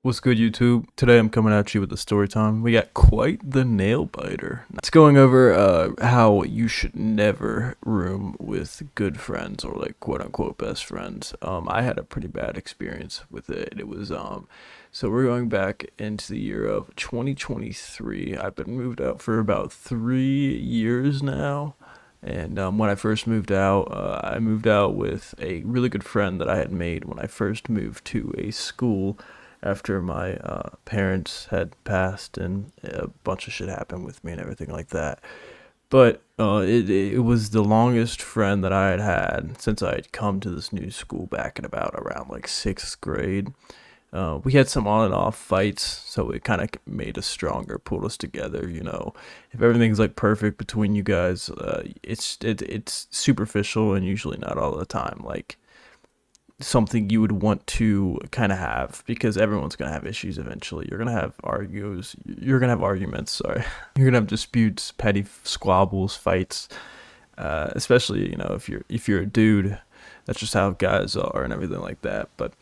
What's good, YouTube? Today I'm coming at you with a story time. We got quite the nail biter. It's going over how you should never room with good friends or like quote unquote best friends. I had a pretty bad experience with it. So we're going back into the year of 2023. I've been moved out for about 3 years now. And when I first moved out, I moved out with a really good friend that I had made when I first moved to a school after my parents had passed and a bunch of shit happened with me and everything like that. But it was the longest friend that I had had since I had come to this new school back in about around like sixth grade. We had some on and off fights, so it kind of made us stronger, pulled us together. If everything's like perfect between you guys, it's superficial and usually not all the time. Like something you would want to kind of have because everyone's gonna have issues eventually. You're gonna have arguments. Sorry, you're gonna have disputes, petty squabbles, fights. Especially if you're a dude, that's just how guys are and everything like that. But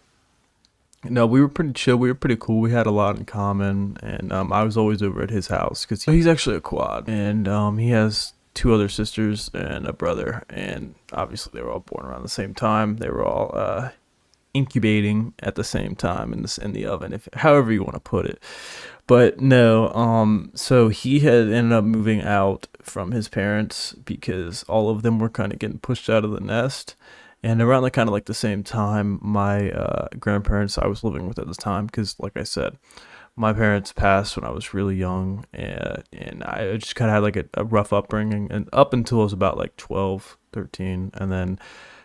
no, we were pretty chill. We were pretty cool. We had a lot in common, and I was always over at his house because he's actually a quad, and he has two other sisters and a brother, and obviously they were all born around the same time. They were all incubating at the same time in the oven, if however you want to put it. But no, so he had ended up moving out from his parents because all of them were kind of getting pushed out of the nest. And around like kind of like the same time, my grandparents I was living with at the time, because like I said, my parents passed when I was really young, and I just kind of had like a rough upbringing, and up until I was about like 12, 13, and then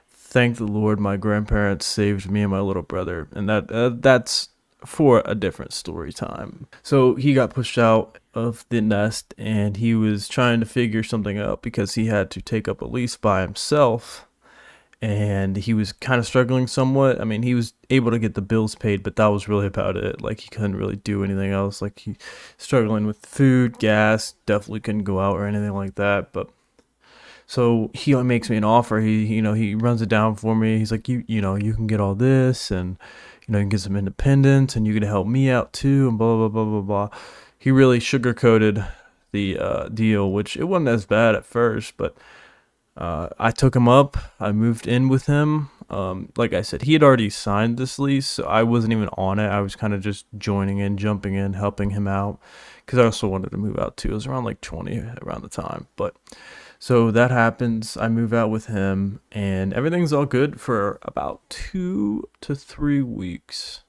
thank the Lord, my grandparents saved me and my little brother, and that's for a different story time. So he got pushed out of the nest, and he was trying to figure something out because he had to take up a lease by himself, and he was kind of struggling somewhat. I mean, he was able to get the bills paid, but that was really about it. Like he couldn't really do anything else. Like he struggling with food, gas, definitely couldn't go out or anything like that. But so he makes me an offer. He runs it down for me. He's like, you can get all this, and you can get some independence, and you can help me out too, and blah blah blah blah blah. He really sugarcoated the deal, which it wasn't as bad at first, but I took him up. I moved in with him. Like I said, he had already signed this lease, so I wasn't even on it. I was kind of just joining in, jumping in, helping him out, because I also wanted to move out too. It was around like 20 around the time. But so that happens. I move out with him, and everything's all good for about 2 to 3 weeks,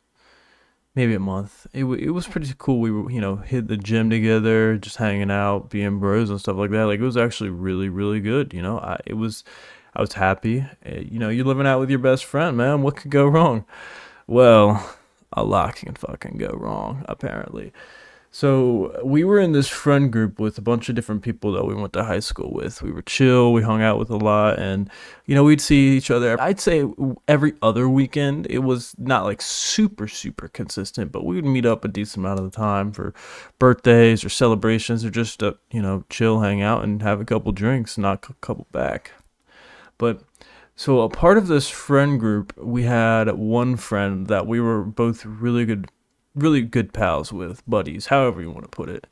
maybe a month. It was pretty cool. We were, hit the gym together, just hanging out, being bros and stuff like that. Like it was actually really, really good. I was happy. You're living out with your best friend, man. What could go wrong? Well, a lot can fucking go wrong, apparently. So we were in this friend group with a bunch of different people that we went to high school with. We were chill. We hung out with a lot, and we'd see each other. I'd say every other weekend. It was not like super super consistent, but we would meet up a decent amount of the time for birthdays or celebrations, or just chill, hang out, and have a couple drinks, knock a couple back. But so a part of this friend group, we had one friend that we were both really good pals with, buddies, however you want to put it.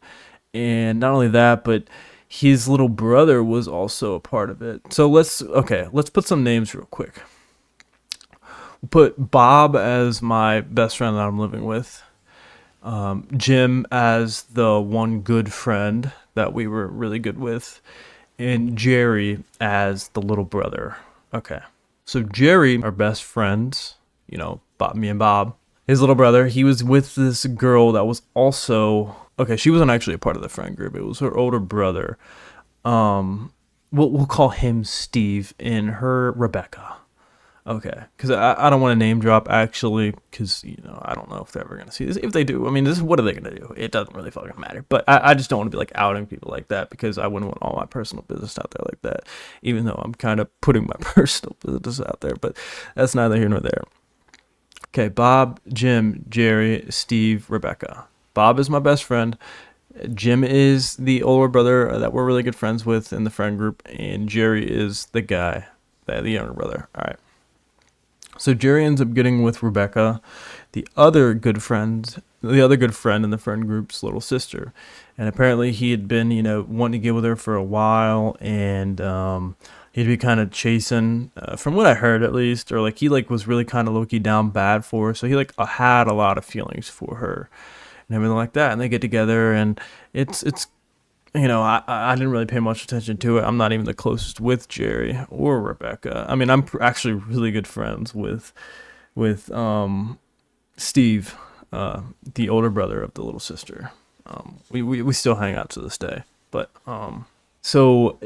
And not only that, but his little brother was also a part of it. So let's put some names real quick. We'll put Bob as my best friend that I'm living with. Jim as the one good friend that we were really good with, and Jerry as the little brother. Okay. So Jerry, our best friends, me and Bob, his little brother, he was with this girl that was also, okay, she wasn't actually a part of the friend group. It was her older brother. We'll call him Steve and her Rebecca. Okay, because I don't want to name drop, actually, because I don't know if they're ever gonna see this. If they do, I mean, what are they gonna do? It doesn't really fucking matter. But I just don't want to be like outing people like that, because I wouldn't want all my personal business out there like that. Even though I'm kind of putting my personal business out there, but that's neither here nor there. Okay, Bob, Jim, Jerry, Steve, Rebecca. Bob is my best friend. Jim is the older brother that we're really good friends with in the friend group, and Jerry is the younger brother. All right. So Jerry ends up getting with Rebecca. the other good friend in the friend group's little sister. And apparently he had been, wanting to get with her for a while, and he'd be kind of chasing, from what I heard at least, or like he like was really kind of low-key down bad for her. So he like had a lot of feelings for her and everything like that. And they get together, and it's I didn't really pay much attention to it. I'm not even the closest with Jerry or Rebecca. I mean, actually really good friends with Steve, the older brother of the little sister. We still hang out to this day. But so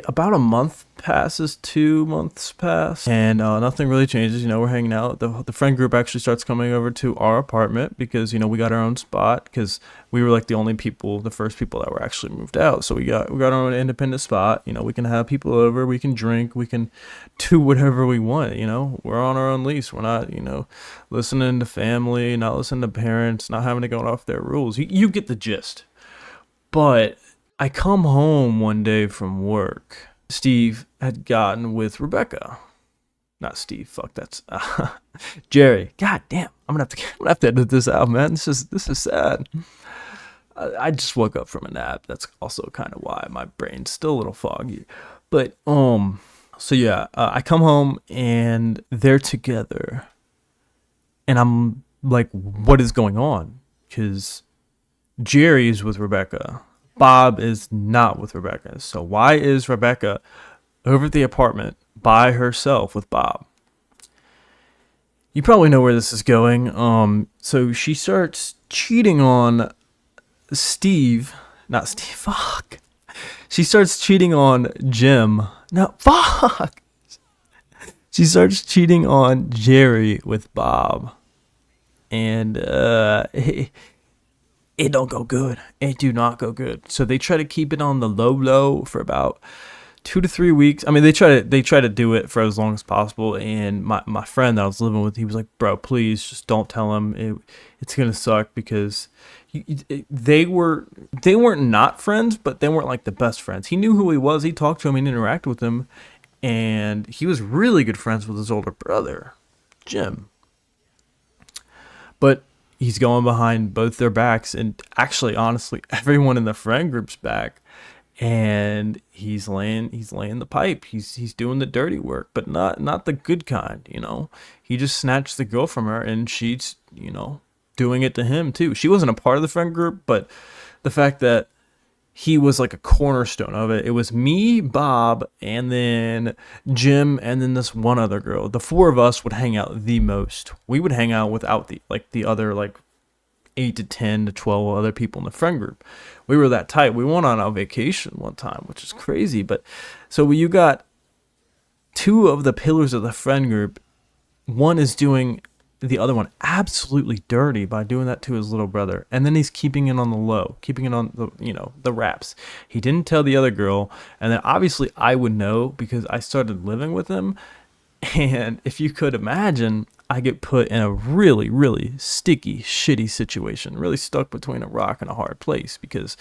about a month passes, 2 months pass, and nothing really changes. We're hanging out. The friend group actually starts coming over to our apartment because we got our own spot, because we were like the first people that were actually moved out. So we got our own independent spot. We can have people over, we can drink, we can do whatever we want. We're on our own lease. We're not listening to family, not listening to parents, not having to go off their rules. You get the gist. But I come home one day from work. Steve had gotten with Rebecca. Not Steve. Fuck, that's Jerry. God damn. I'm gonna have to edit this out, man. This is sad. I just woke up from a nap. That's also kind of why my brain's still a little foggy. But so yeah, I come home and they're together, and I'm like, what is going on? Because Jerry's with Rebecca. Bob is not with Rebecca. So why is Rebecca over at the apartment by herself with Bob? You probably know where this is going. So she starts cheating on Steve. Not Steve. Fuck. She starts cheating on Jim. No, fuck. She starts cheating on Jerry with Bob. And it don't go good. It do not go good. So they try to keep it on the low for about 2 to 3 weeks. I mean, they try to do it for as long as possible. And my friend that I was living with, he was like, bro, please just don't tell him. It's gonna suck, because they weren't not friends, but they weren't like the best friends. He knew who he was. He talked to him and interacted with him, and he was really good friends with his older brother, Jim. But he's going behind both their backs, and actually, honestly, everyone in the friend group's back, and he's laying the pipe. He's doing the dirty work, but not the good kind. He just snatched the girl from her, and she's doing it to him too. She wasn't a part of the friend group, but the fact that he was like a cornerstone of it. It was me, Bob, and then Jim, and then this one other girl. The four of us would hang out the most. We would hang out without the other 8 to 10 to 12 other people in the friend group. We were that tight. We went on a vacation one time, which is crazy. But so you got two of the pillars of the friend group. One is doing the other one absolutely dirty by doing that to his little brother, and then he's keeping it on the low, keeping it on the wraps. He didn't tell the other girl, and then obviously I would know because I started living with him. And if you could imagine, I get put in a really, really sticky, shitty situation, really stuck between a rock and a hard place, because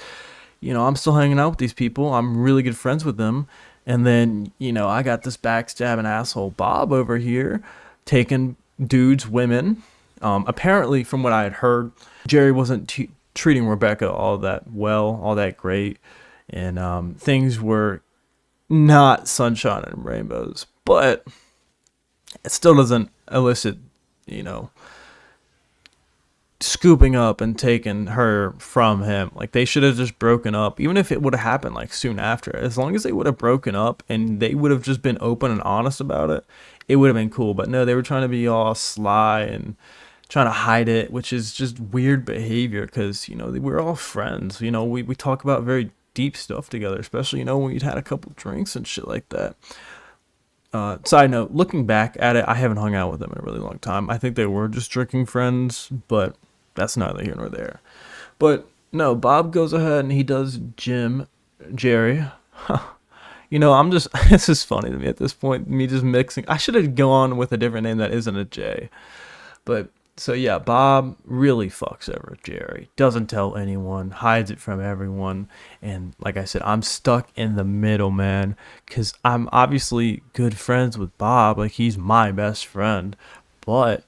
I'm still hanging out with these people. I'm really good friends with them, and then I got this backstabbing asshole Bob over here taking dudes, women. Apparently, from what I had heard, Jerry wasn't treating Rebecca all that well, all that great, and things were not sunshine and rainbows. But it still doesn't elicit, scooping up and taking her from him. Like, they should have just broken up, even if it would have happened soon after. As long as they would have broken up and they would have just been open and honest about it, it would have been cool. But no, they were trying to be all sly and trying to hide it, which is just weird behavior, because we're all friends. We talk about very deep stuff together, especially when we'd had a couple drinks and shit like that. Side note, looking back at it, I haven't hung out with them in a really long time. I think they were just drinking friends, but that's neither here nor there. But no, Bob goes ahead and he does Jerry. I'm just, this is funny to me at this point, me just mixing. I should have gone with a different name that isn't a J. But so yeah, Bob really fucks over Jerry. Doesn't tell anyone, hides it from everyone. And like I said, I'm stuck in the middle, man, because I'm obviously good friends with Bob. Like, he's my best friend. But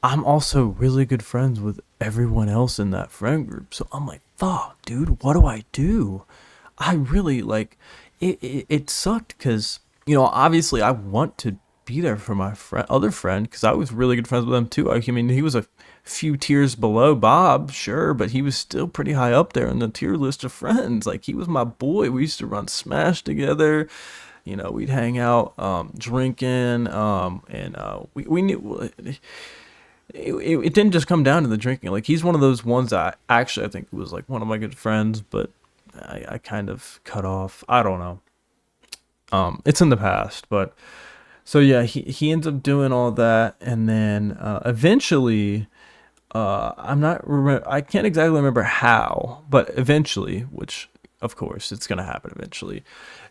I'm also really good friends with everyone else in that friend group. So I'm like, fuck, dude, what do I do? I really like it sucked because, obviously I want to be there for my other friend because I was really good friends with him too. I mean, he was a few tiers below Bob, sure, but he was still pretty high up there in the tier list of friends. Like, he was my boy. We used to run Smash together. We'd hang out, drinking, and we knew it didn't just come down to the drinking. Like, he's one of those ones that I think was like one of my good friends, but I kind of cut off. I don't know. It's in the past, but so yeah, he ends up doing all that, and then eventually, I can't exactly remember how, but eventually, which of course it's gonna happen eventually,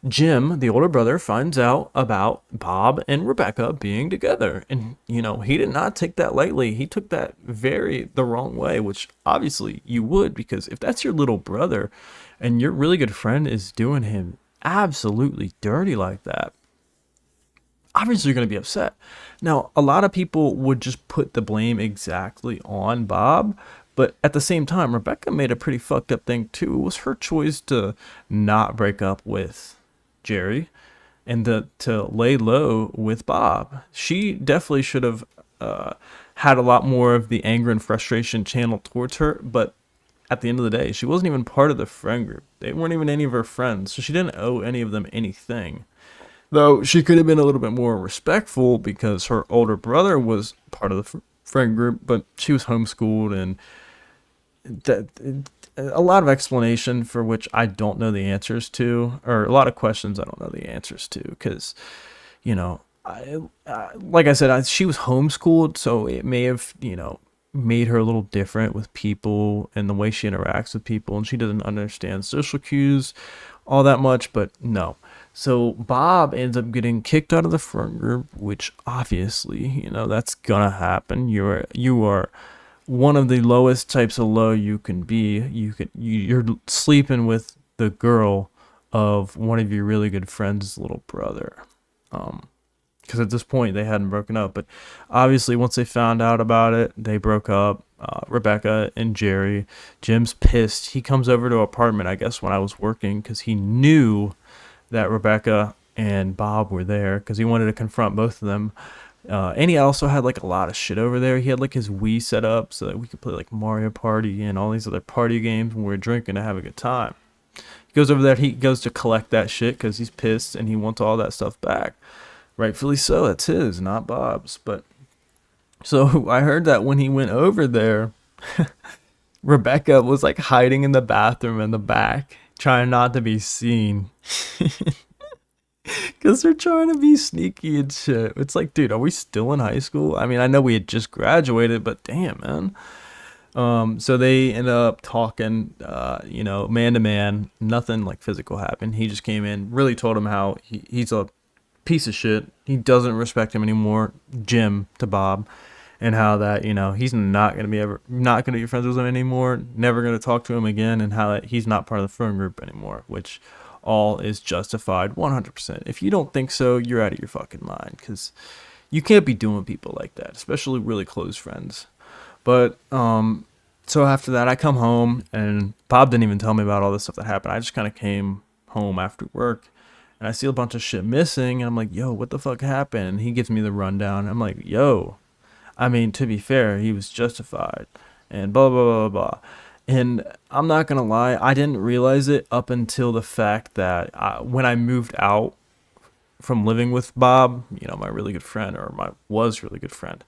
Jim, the older brother, finds out about Bob and Rebecca being together. And, he did not take that lightly. He took that very the wrong way, which obviously you would, because if that's your little brother and your really good friend is doing him absolutely dirty like that, obviously you're going to be upset. Now, a lot of people would just put the blame exactly on Bob, but at the same time, Rebecca made a pretty fucked up thing too. It was her choice to not break up with Jerry and to lay low with Bob. She definitely should have had a lot more of the anger and frustration channeled towards her, but at the end of the day, she wasn't even part of the friend group. They weren't even any of her friends, so she didn't owe any of them anything. Though she could have been a little bit more respectful because her older brother was part of the friend group, but she was homeschooled, and that a lot of explanation for which I don't know the answers to, or a lot of questions I don't know the answers to, because like I said, she was homeschooled, so it may have made her a little different with people and the way she interacts with people, and she doesn't understand social cues all that much. But no. So Bob ends up getting kicked out of the front group, which obviously, that's gonna happen. You are one of the lowest types of low you can be. You're sleeping with the girl of one of your really good friends' little brother. Because at this point they hadn't broken up, but obviously once they found out about it, they broke up. Rebecca and Jerry. Jim's pissed. He comes over to our apartment, I guess, when I was working, because he knew that Rebecca and Bob were there, because he wanted to confront both of them. And he also had like a lot of shit over there. He had like his Wii set up so that we could play like Mario Party and all these other party games when we were drinking to have a good time. He goes over there. He goes to collect that shit because he's pissed and he wants all that stuff back. Rightfully so. It's his, not Bob's. But so I heard that when he went over there, Rebecca was like hiding in the bathroom in the back, trying not to be seen. Because they're trying to be sneaky and shit. It's like, dude, are we still in high school? I mean, I know we had just graduated, but damn, man. So they end up talking, man to man. Nothing like physical happened. He just came in, really told him how he's a piece of shit. He doesn't respect him anymore, Jim, to Bob, and how that, he's not gonna be friends with him anymore, never gonna talk to him again, and how that he's not part of the friend group anymore, which all is justified 100%. If you don't think so, you're out of your fucking mind, because you can't be doing people like that, especially really close friends. But so after that, I come home, and Bob didn't even tell me about all this stuff that happened. I just kind of came home after work, and I see a bunch of shit missing, and I'm like, yo, what the fuck happened? And he gives me the rundown. I'm like, yo, I mean, to be fair, he was justified, and blah, blah, blah, blah, blah. And I'm not going to lie, I didn't realize it up until the fact that when I moved out from living with Bob, my really good friend, or my was really good friend,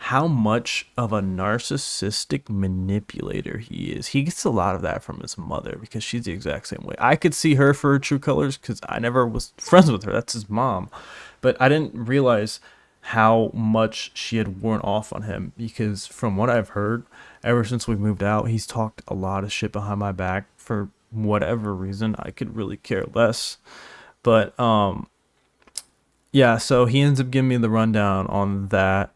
how much of a narcissistic manipulator he is. He gets a lot of that from his mother, because she's the exact same way. I could see her for her true colors because I never was friends with her. That's his mom. But I didn't realize how much she had worn off on him, because from what I've heard, ever since we moved out, he's talked a lot of shit behind my back for whatever reason. I could really care less. But yeah, so he ends up giving me the rundown on that.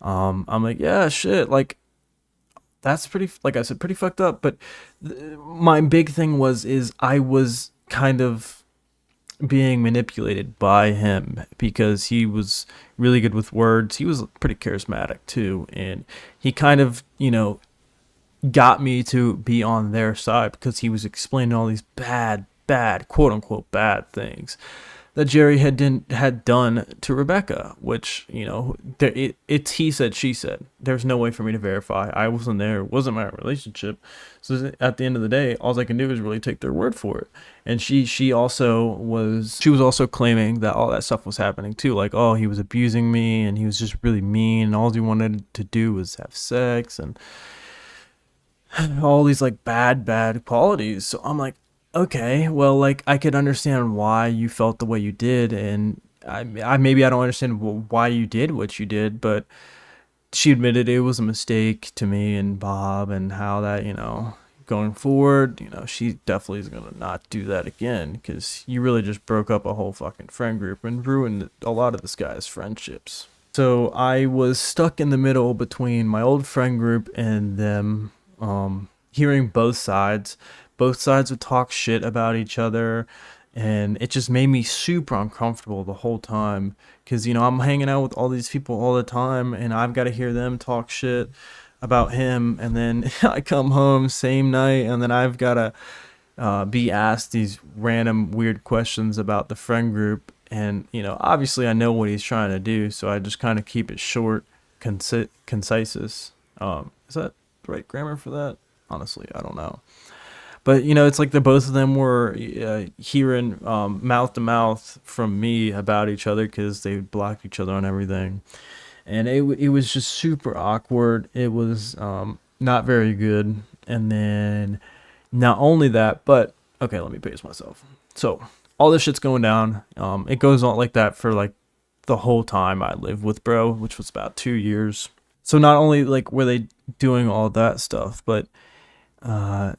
I'm like, yeah, shit, like, that's pretty, like I said, pretty fucked up. But my big thing is I was kind of being manipulated by him because he was really good with words. He was pretty charismatic too, and he kind of, got me to be on their side because he was explaining all these bad, quote unquote bad things that Jerry had done to Rebecca, which, it's he said, she said. There's no way for me to verify. I wasn't there. It wasn't my relationship. So at the end of the day, all I can do is really take their word for it. And she was also claiming that all that stuff was happening too. Like, oh, he was abusing me and he was just really mean and all he wanted to do was have sex and all these like bad qualities. So I'm like, okay, well, like I could understand why you felt the way you did, and I maybe I don't understand why you did what you did, but she admitted it was a mistake to me and Bob, and how that, going forward, she definitely is gonna not do that again because you really just broke up a whole fucking friend group and ruined a lot of this guy's friendships. So I was stuck in the middle between my old friend group and them, hearing both sides. Both sides would talk shit about each other, and it just made me super uncomfortable the whole time because, I'm hanging out with all these people all the time, and I've got to hear them talk shit about him, and then I come home same night, and then I've got to be asked these random weird questions about the friend group. And, obviously I know what he's trying to do, so I just kind of keep it short, concise. Is that the right grammar for that? Honestly, I don't know. But, it's like the both of them were hearing mouth to mouth from me about each other because they blocked each other on everything. And it was just super awkward. It was not very good. And then not only that, but okay, let me pace myself. So all this shit's going down. It goes on like that for like the whole time I lived with bro, which was about 2 years. So not only like were they doing all that stuff, but uh,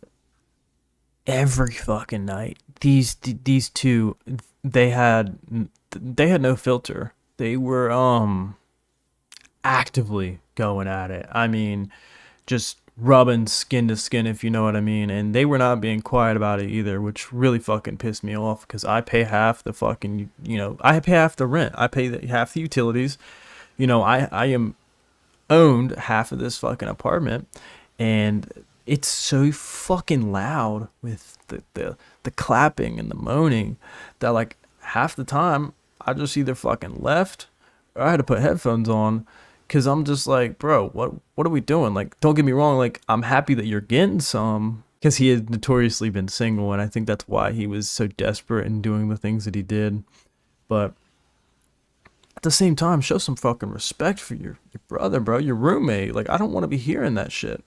every fucking night these two, they had no filter. They were actively going at it. I mean, just rubbing skin to skin, if you know what I mean. And they were not being quiet about it either, which really fucking pissed me off because I pay half the fucking, I pay half the rent. I pay half the utilities. I am owned half of this fucking apartment, and it's so fucking loud with the clapping and the moaning that like half the time I just either fucking left or I had to put headphones on because I'm just like, bro, what are we doing? Like, don't get me wrong, like I'm happy that you're getting some because he had notoriously been single, and I think that's why he was so desperate in doing the things that he did. But at the same time, show some fucking respect for your brother, bro, your roommate. Like, I don't want to be hearing that shit.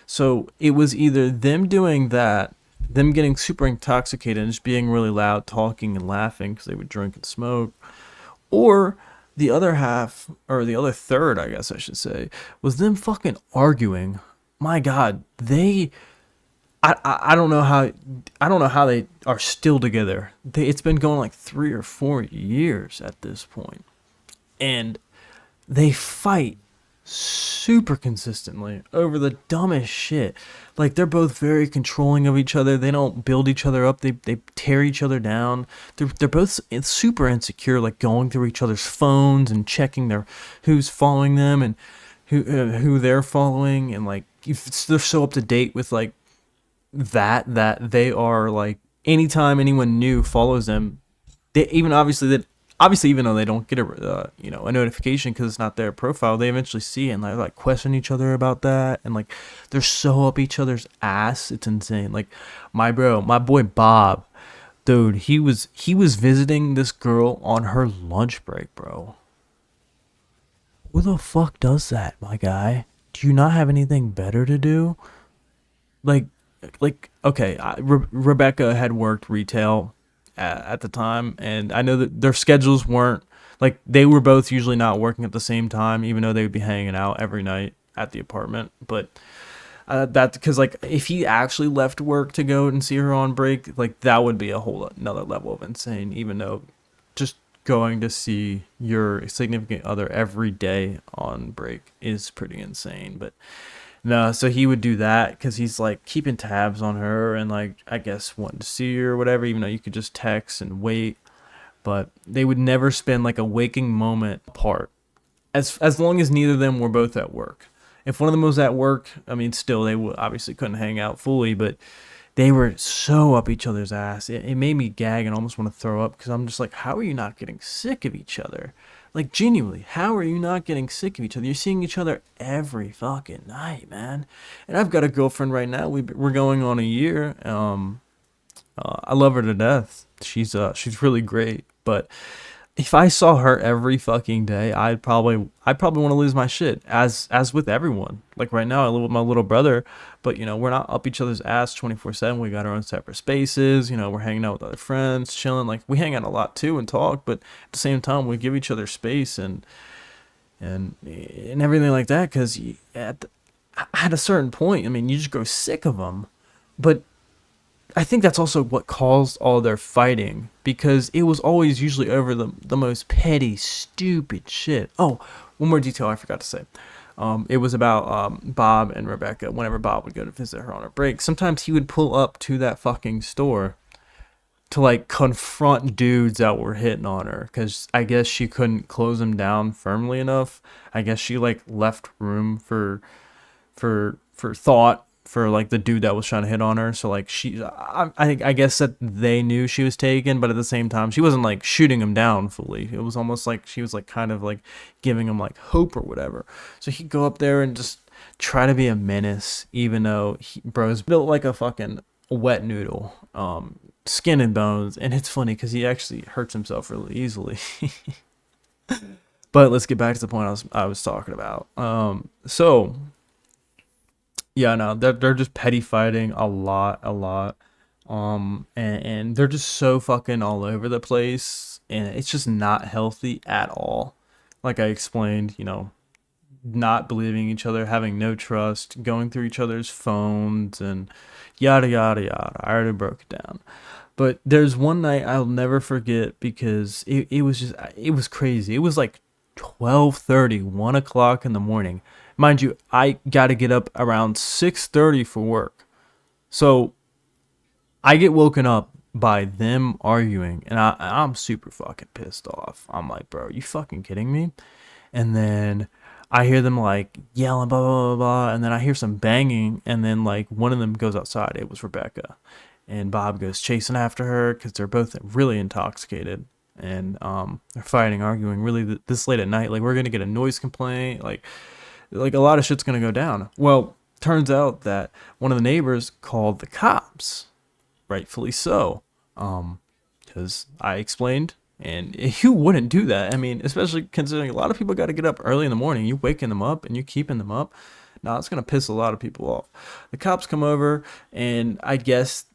So it was either them doing that, them getting super intoxicated and just being really loud, talking and laughing because they would drink and smoke, or the other half, or the other third, I guess I should say, was them fucking arguing. My God, I don't know how they are still together. It's been going like 3 or 4 years at this point, and they fight super consistently over the dumbest shit. Like, they're both very controlling of each other. They don't build each other up. They tear each other down. They're both super insecure, like going through each other's phones and checking their who's following them and who they're following, and like they're so up to date with like that they are like anytime anyone new follows them, they even obviously even though they don't get a notification because it's not their profile, they eventually see it and like question each other about that, and like they're so up each other's ass, it's insane. Like my boy Bob, dude, he was visiting this girl on her lunch break, bro. Who the fuck does that, my guy? Do you not have anything better to do? like okay, Rebecca had worked retail at the time, and I know that their schedules weren't like, they were both usually not working at the same time, even though they would be hanging out every night at the apartment. But that because like if he actually left work to go and see her on break, like that would be a whole another level of insane. Even though just going to see your significant other every day on break is pretty insane, but no, so he would do that because he's like keeping tabs on her and like I guess wanting to see her or whatever, even though you could just text and wait. but they would never spend like a waking moment apart. As long as neither of them were both at work. If one of them was at work, I mean, still they obviously couldn't hang out fully, but they were so up each other's ass. It made me gag and almost want to throw up because I'm just like, how are you not getting sick of each other? Like, genuinely, how are you not getting sick of each other? You're seeing each other every fucking night, man. And I've got a girlfriend right now. We're going on a year. I love her to death. She's really great, but if I saw her every fucking day, I'd probably want to lose my shit. As with everyone. Like right now, I live with my little brother, but we're not up each other's ass 24/7. We got our own separate spaces. We're hanging out with other friends, chilling. Like we hang out a lot too and talk, but at the same time, we give each other space and everything like that. Because at a certain point, I mean, you just grow sick of them, but I think that's also what caused all their fighting because it was always usually over the most petty, stupid shit. Oh, one more detail I forgot to say. It was about Bob and Rebecca. Whenever Bob would go to visit her on her break, sometimes he would pull up to that fucking store to like confront dudes that were hitting on her because I guess she couldn't close them down firmly enough. I guess she like left room for thought for like the dude that was trying to hit on her. So like I guess that they knew she was taken, but at the same time she wasn't like shooting him down fully. It was almost like she was like kind of like giving him like hope or whatever. So he'd go up there and just try to be a menace, even though bro's built like a fucking wet noodle, skin and bones. And it's funny because he actually hurts himself really easily. But let's get back to the point I was talking about. So yeah, no, they're just petty fighting a lot, and they're just so fucking all over the place, and it's just not healthy at all. Like I explained, not believing each other, having no trust, going through each other's phones, and yada yada yada. I already broke it down. But there's one night I'll never forget because it was crazy. It was like 12:30, 1 o'clock in the morning. Mind you, I got to get up around 6:30 for work. So I get woken up by them arguing, and I'm super fucking pissed off. I'm like, bro, you fucking kidding me? And then I hear them like yelling, blah, blah, blah, blah. And then I hear some banging, and then like one of them goes outside. It was Rebecca. And Bob goes chasing after her because they're both really intoxicated. And they're fighting, arguing really this late at night. Like, we're going to get a noise complaint. Like a lot of shit's going to go down. Well, turns out that one of the neighbors called the cops. Rightfully so. Because I explained, and you wouldn't do that. I mean, especially considering a lot of people got to get up early in the morning. You waking them up and you keeping them up. Now, it's going to piss a lot of people off. The cops come over, and I guess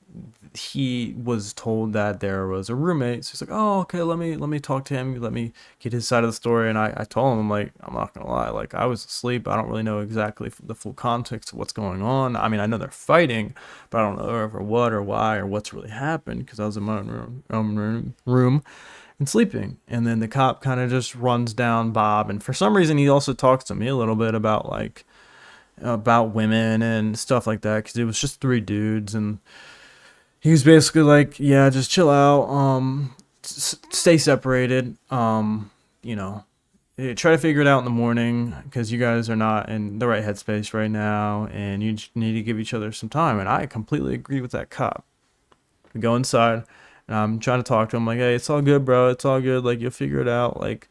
he was told that there was a roommate. So he's like, oh, okay, let me talk to him. Let me get his side of the story. And I told him, I'm like, I'm not going to lie. Like, I was asleep. I don't really know exactly the full context of what's going on. I mean, I know they're fighting, but I don't know over what or why or what's really happened because I was in my own room and sleeping. And then the cop kind of just runs down Bob. And for some reason, he also talks to me a little bit about about women and stuff like that because it was just three dudes. And he was basically like, yeah, just chill out, stay separated, try to figure it out in the morning because you guys are not in the right headspace right now and you just need to give each other some time. And I completely agree with that cop. We go inside and I'm trying to talk to him like, hey, it's all good, bro. It's all good. Like, you'll figure it out. Like,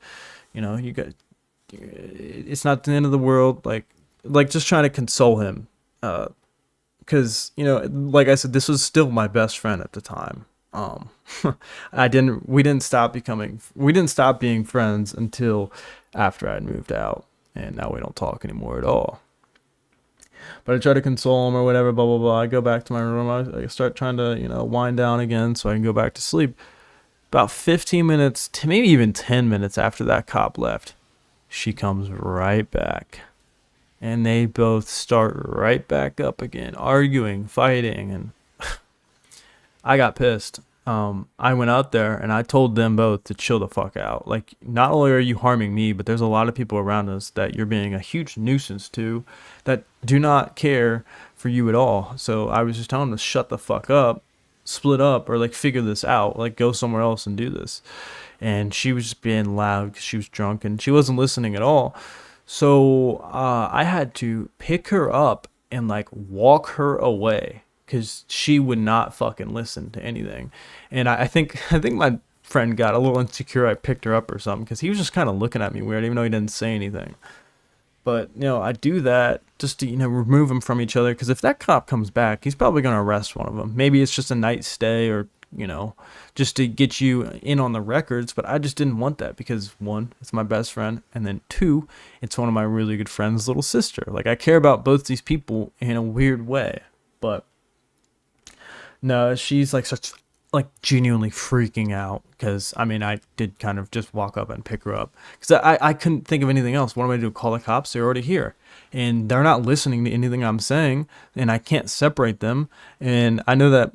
it's not the end of the world. Like just trying to console him. Because like I said, this was still my best friend at the time. We didn't stop being friends until after I'd moved out, and now we don't talk anymore at all. But I try to console him or whatever, blah blah blah. I go back to my room. I start trying to wind down again so I can go back to sleep. About 15 minutes to maybe even 10 minutes after that cop left, she comes right back. And they both start right back up again, arguing, fighting, and I got pissed. I went out there and I told them both to chill the fuck out. Like, not only are you harming me, but there's a lot of people around us that you're being a huge nuisance to that do not care for you at all. So I was just telling them to shut the fuck up split up or like figure this out, like go somewhere else and do this. And she was just being loud because she was drunk and she wasn't listening at all. So I had to pick her up and like walk her away because she would not fucking listen to anything. And I think my friend got a little insecure. I picked her up or something because he was just kind of looking at me weird, even though he didn't say anything. But I do that just to remove them from each other because if that cop comes back, he's probably gonna arrest one of them. Maybe it's just a night stay or just to get you in on the records. But I just didn't want that because one, it's my best friend, and then two, it's one of my really good friends' little sister. Like I care about both these people in a weird way, but no, she's like such like genuinely freaking out because I mean I did kind of just walk up and pick her up because I couldn't think of anything else. What am I to do? Call the cops? They're already here and they're not listening to anything I'm saying, and I can't separate them. And I know that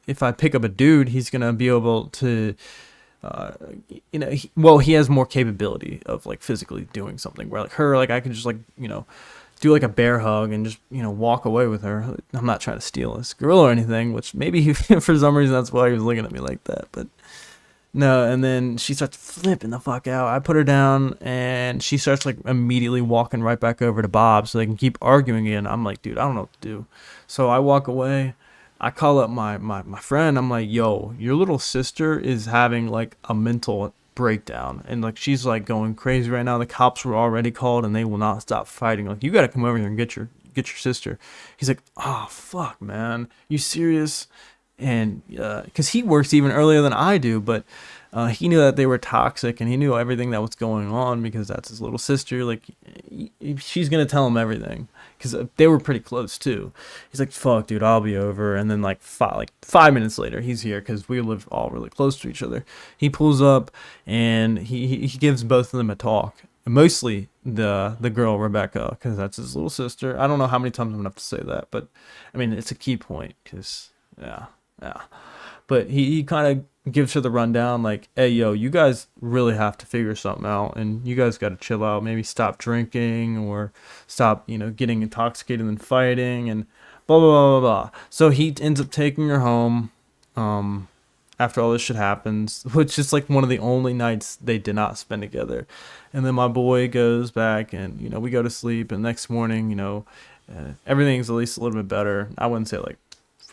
if I pick up a dude, he's gonna be able to uh, he has more capability of like physically doing something. Where like her, like I could just like do like a bear hug and just walk away with her. I'm not trying to steal his gorilla or anything, which maybe for some reason that's why he was looking at me like that. But no, and then she starts flipping the fuck out. I put her down and she starts like immediately walking right back over to Bob so they can keep arguing again. I'm like, dude, I don't know what to do. So I walk away. I call up my friend. I'm like, yo, your little sister is having like a mental breakdown and like she's like going crazy right now. The cops were already called and they will not stop fighting. Like, you gotta come over here and get your sister. He's like, oh fuck, man, you serious? And because he works even earlier than I do, but he knew that they were toxic and he knew everything that was going on because that's his little sister. Like, she's gonna tell him everything because they were pretty close too. He's like, fuck, dude, I'll be over. And then like 5 minutes later, he's here because we live all really close to each other. He pulls up and he gives both of them a talk. Mostly the girl Rebecca because that's his little sister. I don't know how many times I'm gonna have to say that, but I mean it's a key point because yeah. But he kind of gives her the rundown like, hey, yo, you guys really have to figure something out and you guys got to chill out. Maybe stop drinking or stop, getting intoxicated and fighting and blah, blah, blah, blah, blah. So he ends up taking her home after all this shit happens, which is like one of the only nights they did not spend together. And then my boy goes back and, we go to sleep. And next morning, everything's at least a little bit better. I wouldn't say like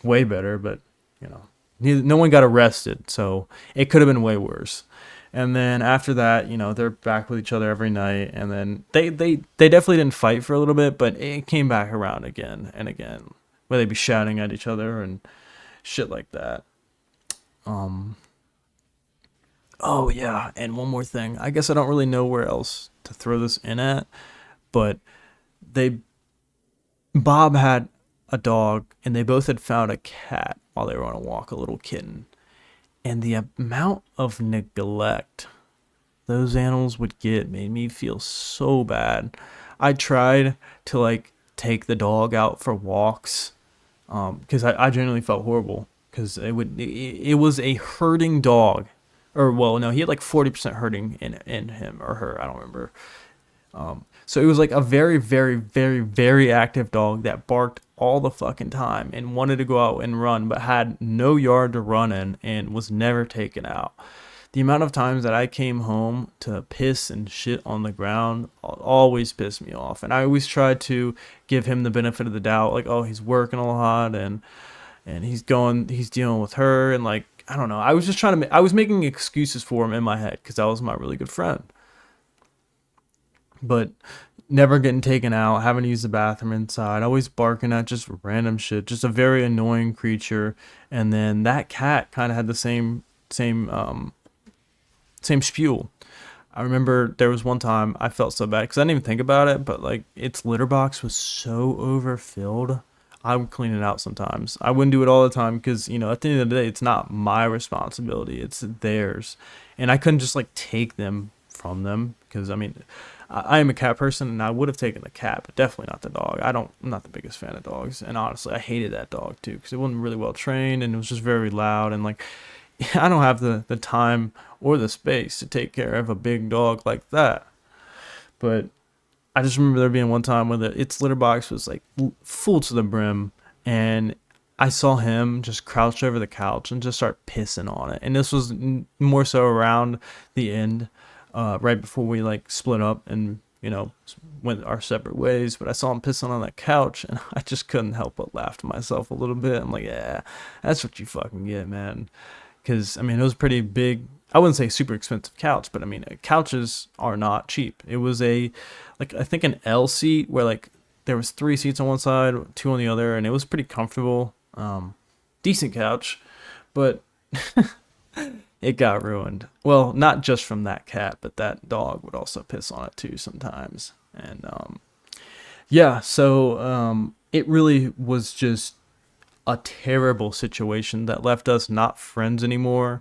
way better, but no one got arrested, so it could have been way worse. And then after that, they're back with each other every night, and then they definitely didn't fight for a little bit, but it came back around again and again, where they'd be shouting at each other and shit like that. Um, oh yeah, and one more thing. I guess I don't really know where else to throw this in at, but they Bob had a dog, and they both had found a cat while they were on a walk, a little kitten. And the amount of neglect those animals would get made me feel so bad. I tried to like take the dog out for walks, because I genuinely felt horrible because it was a herding dog, or well, no, he had like 40% herding in him or her. I don't remember. So it was like a very, very, very, very active dog that barked all the fucking time and wanted to go out and run, but had no yard to run in and was never taken out. The amount of times that I came home to piss and shit on the ground always pissed me off. And I always tried to give him the benefit of the doubt, like, oh, he's working a lot and he's dealing with her. And like, I don't know. I was just I was making excuses for him in my head because that was my really good friend. But never getting taken out, having to use the bathroom inside, always barking at just random shit, just a very annoying creature. And then that cat kind of had the same spew. I remember there was one time I felt so bad because I didn't even think about it, but like its litter box was so overfilled. I would clean it out sometimes. I wouldn't do it all the time because, at the end of the day, it's not my responsibility. It's theirs. And I couldn't just like take them from them because, I mean, I am a cat person and I would have taken the cat, but definitely not the dog. I'm not the biggest fan of dogs. And honestly, I hated that dog too because it wasn't really well trained and it was just very loud. And like, I don't have the time or the space to take care of a big dog like that. But I just remember there being one time where its litter box was like full to the brim, and I saw him just crouch over the couch and just start pissing on it. And this was more so around the end, right before we like split up and went our separate ways. But I saw him pissing on that couch, and I just couldn't help but laugh to myself a little bit. I'm like, yeah, that's what you fucking get, man. Because I mean, it was pretty big. I wouldn't say super expensive couch, but I mean, couches are not cheap. It was like I think an L seat where like there was 3 seats on one side, 2 on the other, and it was pretty comfortable. Decent couch, but it got ruined. Well, not just from that cat, but that dog would also piss on it too sometimes. And yeah, so it really was just a terrible situation that left us not friends anymore.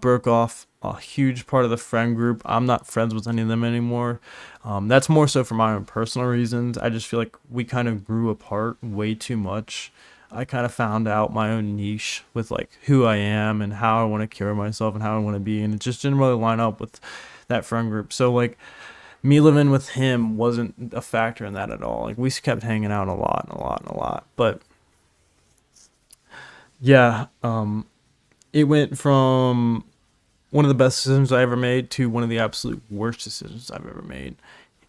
Broke off a huge part of the friend group. I'm not friends with any of them anymore. That's more so for my own personal reasons. I just feel like we kind of grew apart way too much. I kind of found out my own niche with like who I am and how I want to carry myself and how I want to be, and it just didn't really line up with that friend group. So like me living with him wasn't a factor in that at all. Like we kept hanging out a lot and a lot and a lot. But yeah, it went from one of the best decisions I ever made to one of the absolute worst decisions I've ever made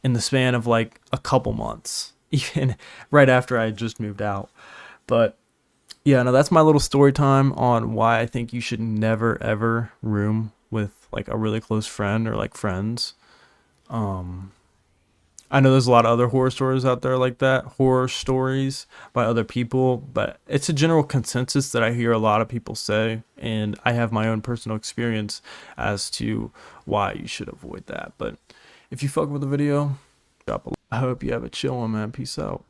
in the span of like a couple months, even right after I had just moved out. But yeah, no, that's my little story time on why I think you should never ever room with like a really close friend or like friends. Um, I know there's a lot of other horror stories out there like that, horror stories by other people, but it's a general consensus that I hear a lot of people say, and I have my own personal experience as to why you should avoid that. But if you fuck with the video, drop a like. I hope you have a chill one, man. Peace out.